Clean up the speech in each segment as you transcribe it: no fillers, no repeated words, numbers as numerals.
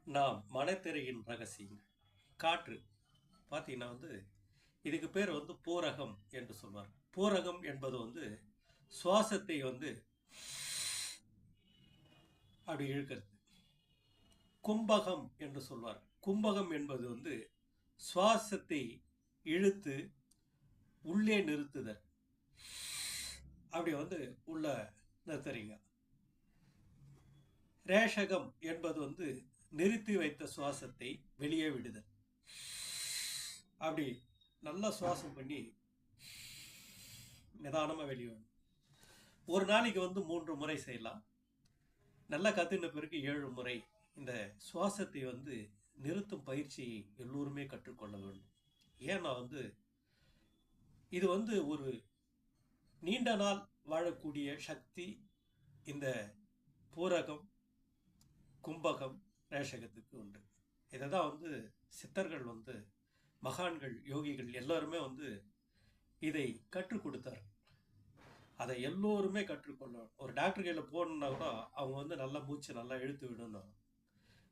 நாம் மனத்திரையின் ரகசியங்கள். காற்று பார்த்தீங்கன்னா இதுக்கு பேர் பூரகம் என்று சொல்வார். பூரகம் என்பது சுவாசத்தை அப்படி இழுக்கிறது. கும்பகம் என்று சொல்வார். கும்பகம் என்பது சுவாசத்தை இழுத்து உள்ளே நிறுத்துதல். அப்படி உள்ள நிறுத்துறீங்க. ரேஷகம் என்பது நிறுத்தி வைத்த சுவாசத்தை வெளியே விடுதல். அப்படி நல்லா சுவாசம் பண்ணி நிதானமாக வெளியே. ஒரு நாளைக்கு 3 முறை செய்யலாம். நல்லா கத்துன பிறகு 7 முறை இந்த சுவாசத்தை நிறுத்தும் பயிற்சியை எல்லோருமே கற்றுக்கொள்ள வேண்டும். ஏன்னா இது ஒரு நீண்ட நாள் வாழக்கூடிய சக்தி இந்த பூரகம், கும்பகம், ரேஷகத்துக்கு உண்டு. இதை தான் சித்தர்கள் மகான்கள், யோகிகள் எல்லாருமே இதை கற்றுக் கொடுத்தார். அதை எல்லோருமே கற்றுக்கொள்ளணும். ஒரு டாக்டர் கையில் போகணுன்னா கூட அவங்க நல்லா மூச்சு நல்லா இழுத்து விடணும்.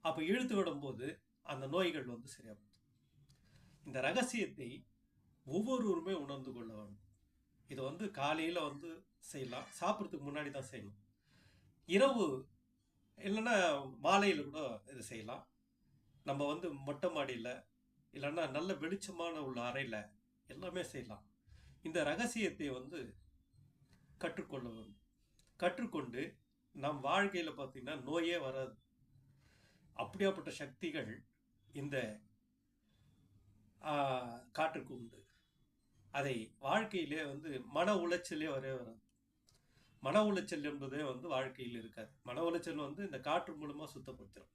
அப்போ இழுத்து விடும்போது அந்த நோய்கள் சரியாகும். இந்த ரகசியத்தை ஒவ்வொருவருமே உணர்ந்து கொள்ள வேண்டும். இது காலையில் செய்யலாம், சாப்பிட்றதுக்கு முன்னாடி தான் செய்யணும். இரவு இல்லைன்னா மாலையில் கூட இது செய்யலாம். நம்ம மொட்டை மாடியில் இல்லைன்னா நல்ல வெளிச்சமான உள்ள அறையில் எல்லாமே செய்யலாம். இந்த ரகசியத்தை கற்றுக்கொள்ள வேண்டும். கற்றுக்கொண்டு நம் வாழ்க்கையில் பார்த்தீங்கன்னா நோயே வராது. அப்படியாப்பட்ட சக்திகள் இந்த காற்றுக்கு உண்டு. அதை வாழ்க்கையிலே மன உளைச்சலே வராது. மன உளைச்சல் என்பதே வாழ்க்கையில் இருக்காது. மன உளைச்சல் இந்த காற்று மூலமாக சுத்தப்படுத்துகிறோம்.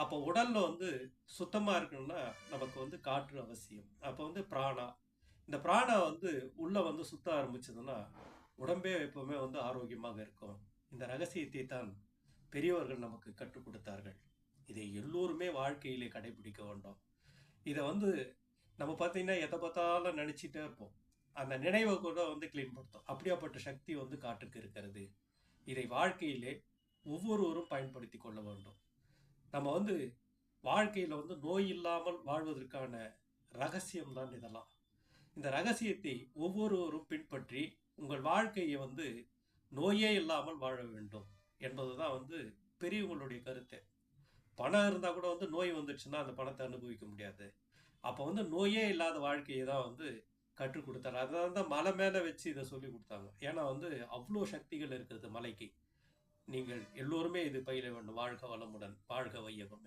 அப்போ உடலில் சுத்தமாக இருக்கணும்னா நமக்கு காற்று அவசியம். அப்போ பிராணா, இந்த பிராணா உள்ளே சுத்த ஆரம்பிச்சதுன்னா உடம்பே எப்பவுமே ஆரோக்கியமாக இருக்கும். இந்த ரகசியத்தை தான் பெரியவர்கள் நமக்கு கற்றுக் கொடுத்தார்கள். இதை எல்லோருமே வாழ்க்கையிலே கடைபிடிக்க வேண்டும். இதை நம்ம பார்த்தீங்கன்னா எதை பார்த்தாலும் நினச்சிட்டே இருப்போம். அந்த நினைவை கூட கிளீன் படுத்தும். அப்படியாப்பட்ட சக்தி காற்றுக்கு இருக்கிறது. இதை வாழ்க்கையிலே ஒவ்வொருவரும் பயன்படுத்தி கொள்ள வேண்டும். நம்ம வாழ்க்கையில் நோய் இல்லாமல் வாழ்வதற்கான ரகசியம் தான் இதெல்லாம். இந்த ரகசியத்தை ஒவ்வொருவரும் பின்பற்றி உங்கள் வாழ்க்கையை நோயே இல்லாமல் வாழ வேண்டும் என்பது தான் பெரியவங்களுடைய கருத்து. பணம் இருந்தால் கூட நோய் வந்துடுச்சுன்னா அந்த பணத்தை அனுபவிக்க முடியாது. அப்போ நோயே இல்லாத வாழ்க்கையை தான் கற்றுக் கொடுத்தாரு. அதான் தான் மலை மேலே வச்சு இதை சொல்லி கொடுத்தாங்க. ஏன்னா அவ்வளோ சக்திகள் இருக்கிறது மலைக்கு. நீங்கள் எல்லோருமே இது பயில வேண்டும். வாழ்க வளமுடன், வாழ்க வையகம்.